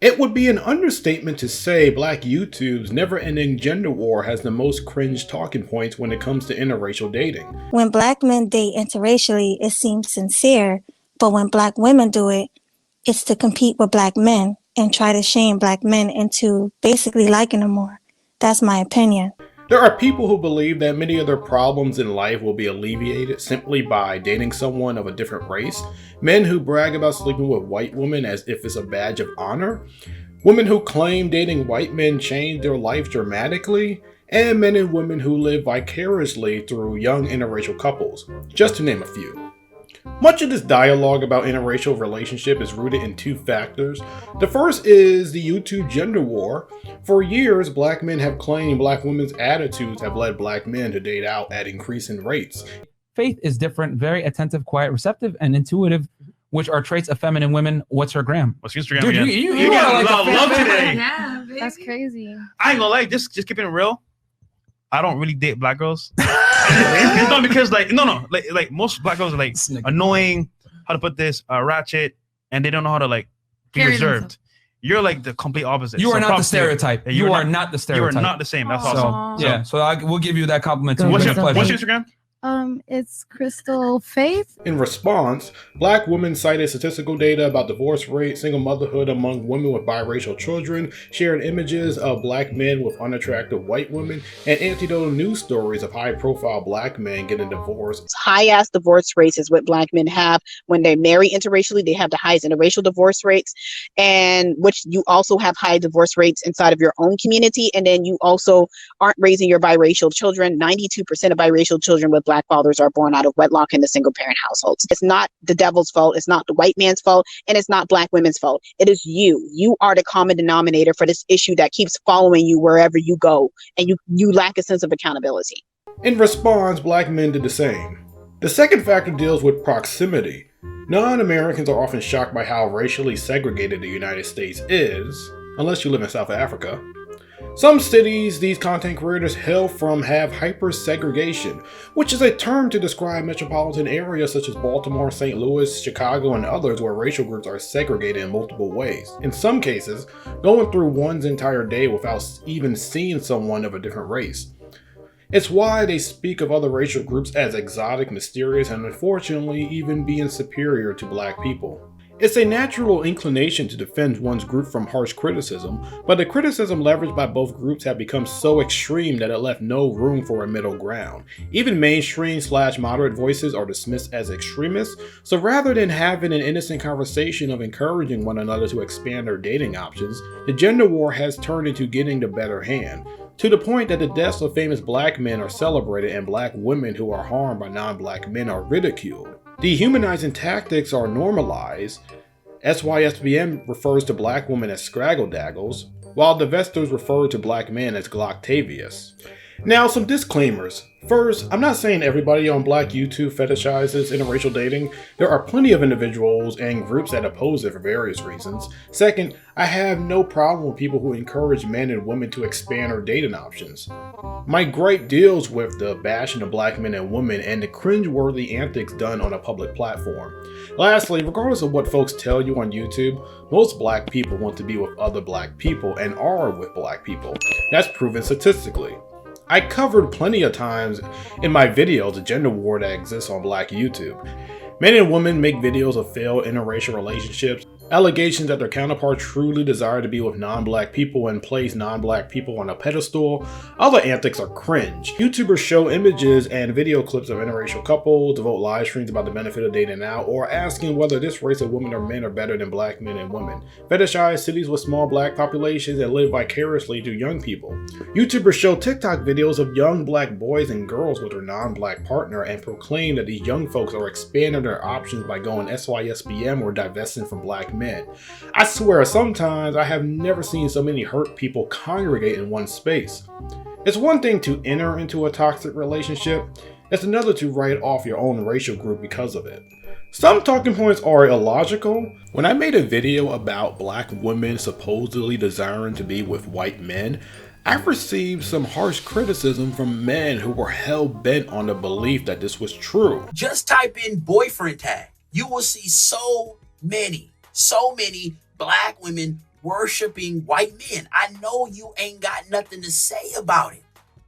It would be an understatement to say Black YouTube's never-ending gender war has the most cringe talking points when it comes to interracial dating. When Black men date interracially, it seems sincere, but when Black women do it, it's to compete with Black men and try to shame Black men into basically liking them more. That's my opinion. There are people who believe that many of their problems in life will be alleviated simply by dating someone of a different race. Men who brag about sleeping with white women as if it's a badge of honor. Women who claim dating white men changed their life dramatically. And men and women who live vicariously through young interracial couples, just to name a few. Much of this dialogue about interracial relationship is rooted in two factors. The first is the YouTube gender war. For years, Black men have claimed Black women's attitudes have led Black men to date out at increasing rates. Faith is different, very attentive, quiet, receptive, and intuitive, which are traits of feminine women. What's her gram? What's Instagram? Dude, again? you got got like a lot of love today. Yeah, baby. That's crazy. I ain't gonna lie, just keeping it real. I don't really date Black girls. It's not because like most Black girls are like annoying. How to put this? Ratchet, and they don't know how to like be Carry reserved. themselves. You're like the complete opposite. You are not the props to you. stereotype. Yeah, You are not the You stereotype. are not the same. That's So, awesome. yeah, so we'll give you that compliment too. What's It's a pleasure. your Instagram? It's Crystal Faith. In response, Black women cited statistical data about divorce rate, single motherhood among women with biracial children, shared images of Black men with unattractive white women, and anecdotal news stories of high-profile Black men getting divorced. High-ass divorce rates is what Black men have when they marry interracially. They have the highest interracial divorce rates, and which you also have high divorce rates inside of your own community. And then you also aren't raising your biracial children. 92% of biracial children with Black fathers are born out of wedlock in the single parent households. It's not the devil's fault. It's not the white man's fault. And it's not Black women's fault. It is you. You are the common denominator for this issue that keeps following you wherever you go. And you lack a sense of accountability. In response, Black men did the same. The second factor deals with proximity. Non-Americans are often shocked by how racially segregated the United States is, unless you live in South Africa. Some cities these content creators hail from have hyper-segregation, which is a term to describe metropolitan areas such as Baltimore, St. Louis, Chicago, and others where racial groups are segregated in multiple ways. In some cases, going through one's entire day without even seeing someone of a different race. It's why they speak of other racial groups as exotic, mysterious, and unfortunately even being superior to Black people. It's a natural inclination to defend one's group from harsh criticism, but the criticism leveraged by both groups have become so extreme that it left no room for a middle ground. Even mainstream/moderate voices are dismissed as extremists, so rather than having an innocent conversation of encouraging one another to expand their dating options, the gender war has turned into getting the better hand, to the point that the deaths of famous Black men are celebrated and Black women who are harmed by non-Black men are ridiculed. Dehumanizing tactics are normalized. SYSBM refers to Black women as scraggle-daggles, while Divestors refer to Black men as Glocktavius. Now, some disclaimers. First, I'm not saying everybody on Black YouTube fetishizes interracial dating. There are plenty of individuals and groups that oppose it for various reasons. Second, I have no problem with people who encourage men and women to expand their dating options. My gripe deals with the bashing of Black men and women and the cringe-worthy antics done on a public platform. Lastly, regardless of what folks tell you on YouTube, most Black people want to be with other Black people and are with Black people. That's proven statistically. I covered plenty of times in my videos the gender war that exists on Black YouTube. Men and women make videos of failed interracial relationships, allegations that their counterparts truly desire to be with non-Black people and place non-Black people on a pedestal. Other antics are cringe. YouTubers show images and video clips of interracial couples, devote live streams about the benefit of dating out, or asking whether this race of women or men are better than Black men and women. Fetishize cities with small Black populations and live vicariously through young people. YouTubers show TikTok videos of young Black boys and girls with their non-Black partner and proclaim that these young folks are expanding their options by going SYSBM or divesting from Black men. I swear, sometimes I have never seen so many hurt people congregate in one space. It's one thing to enter into a toxic relationship, it's another to write off your own racial group because of it. Some talking points are illogical. When I made a video about Black women supposedly desiring to be with white men, I've received some harsh criticism from men who were hell-bent on the belief that this was true. Just type in boyfriend tag. You will see so many Black women worshiping white men. I know you ain't got nothing to say about it.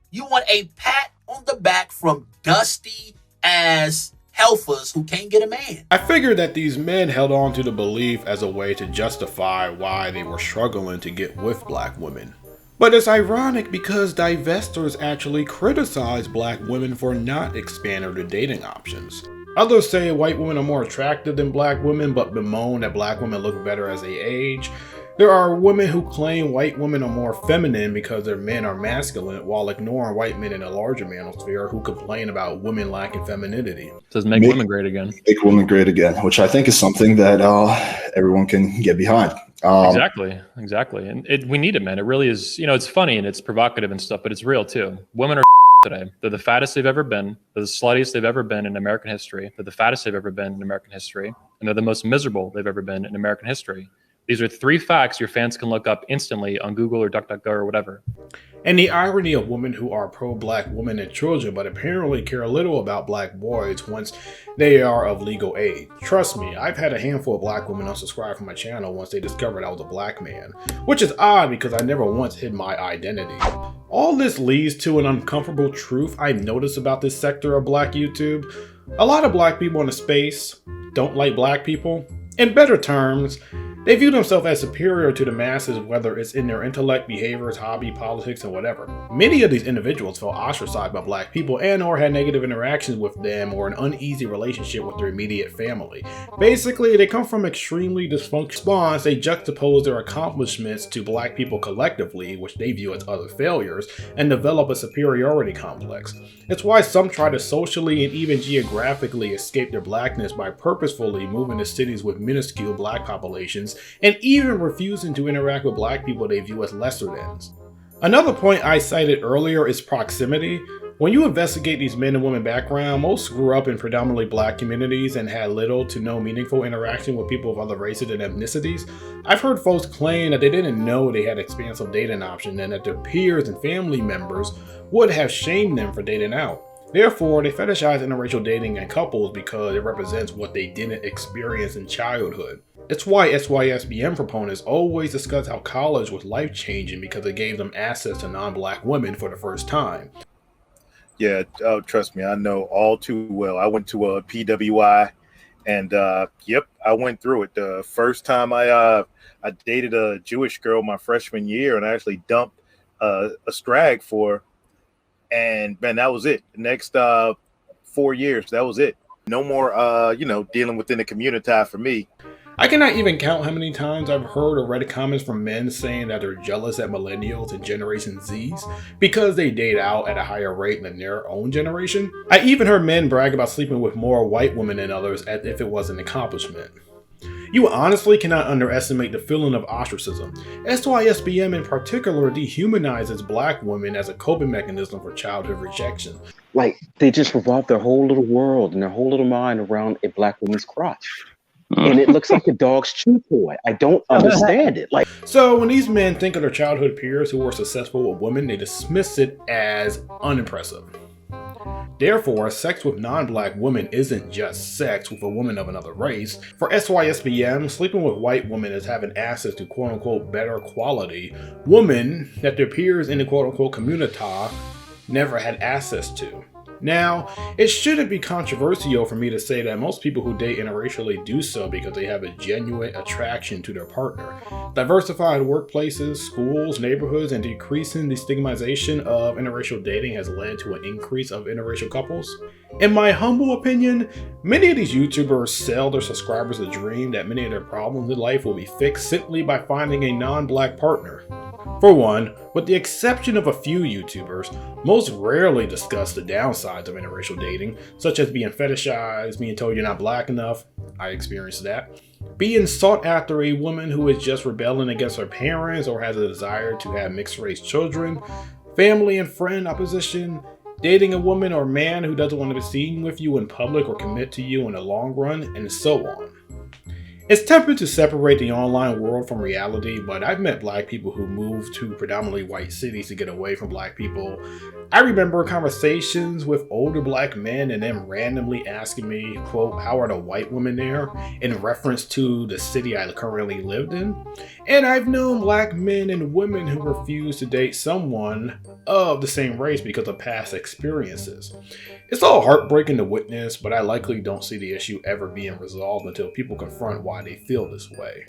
You want a pat on the back from dusty ass healthers who can't get a man. I figured that these men held on to the belief as a way to justify why they were struggling to get with black women. But it's ironic because divestors actually criticize black women for not expanding their dating options. Others say white women are more attractive than black women, but bemoan that black women look better as they age. There are women who claim white women are more feminine because their men are masculine, while ignoring white men in a larger manosphere who complain about women lacking femininity. Says make women great again. Make women great again, which I think is something that everyone can get behind. Exactly. And we need it, man. It really is. You know, it's funny and it's provocative and stuff, but it's real too. Women are today. They're the fattest they've ever been. They're the sluttiest they've ever been in American history. They're the fattest they've ever been in American history. And they're the most miserable they've ever been in American history. These are 3 facts your fans can look up instantly on Google or DuckDuckGo or whatever. And the irony of women who are pro-black women and children but apparently care little about black boys once they are of legal age. Trust me, I've had a handful of black women unsubscribe from my channel once they discovered I was a black man, which is odd because I never once hid my identity. All this leads to an uncomfortable truth I noticed about this sector of black YouTube. A lot of black people in the space don't like black people. In better terms, they view themselves as superior to the masses, whether it's in their intellect, behaviors, hobby, politics, and whatever. Many of these individuals felt ostracized by black people and or had negative interactions with them or an uneasy relationship with their immediate family. Basically, they come from extremely dysfunctional spawns. They juxtapose their accomplishments to black people collectively, which they view as other failures, and develop a superiority complex. It's why some try to socially and even geographically escape their blackness by purposefully moving to cities with minuscule black populations and even refusing to interact with black people they view as lesser thans. Another point I cited earlier is proximity. When you investigate these men and women background, most grew up in predominantly black communities and had little to no meaningful interaction with people of other races and ethnicities. I've heard folks claim that they didn't know they had expansive dating options and that their peers and family members would have shamed them for dating out. Therefore, they fetishize interracial dating and couples because it represents what they didn't experience in childhood. It's why SYSBM proponents always discuss how college was life-changing because it gave them access to non-black women for the first time. Yeah, trust me, I know all too well. I went to a PWI, and yep, I went through it. The first time I dated a Jewish girl my freshman year, and I actually dumped a strag for her. And man, that was it. The next 4 years, that was it. No more, dealing within the community for me. I cannot even count how many times I've heard or read comments from men saying that they're jealous at millennials and Generation Zs because they date out at a higher rate than their own generation. I even heard men brag about sleeping with more white women than others as if it was an accomplishment. You honestly cannot underestimate the feeling of ostracism. SYSBM in particular dehumanizes black women as a coping mechanism for childhood rejection. Like, they just revolve their whole little world and their whole little mind around a black woman's crotch. And it looks like a dog's chew toy. I don't understand it. So when these men think of their childhood peers who were successful with women, they dismiss it as unimpressive. Therefore, sex with non-black women isn't just sex with a woman of another race. For SYSBM, sleeping with white women is having access to quote-unquote better quality women that their peers in the quote-unquote community never had access to. Now, it shouldn't be controversial for me to say that most people who date interracially do so because they have a genuine attraction to their partner. Diversified workplaces, schools, neighborhoods, and decreasing the stigmatization of interracial dating has led to an increase of interracial couples. In my humble opinion, many of these YouTubers sell their subscribers the dream that many of their problems in life will be fixed simply by finding a non-black partner. For one, with the exception of a few YouTubers, most rarely discuss the downsides of interracial dating, such as being fetishized, being told you're not black enough, I experienced that, being sought after a woman who is just rebelling against her parents or has a desire to have mixed-race children, family and friend opposition, dating a woman or man who doesn't want to be seen with you in public or commit to you in the long run, and so on. It's tempting to separate the online world from reality, but I've met black people who moved to predominantly white cities to get away from black people. I remember conversations with older black men and them randomly asking me, quote, how are the white women there? In reference to the city I currently lived in. And I've known black men and women who refuse to date someone of the same race because of past experiences. It's all heartbreaking to witness, but I likely don't see the issue ever being resolved until people confront why they feel this way.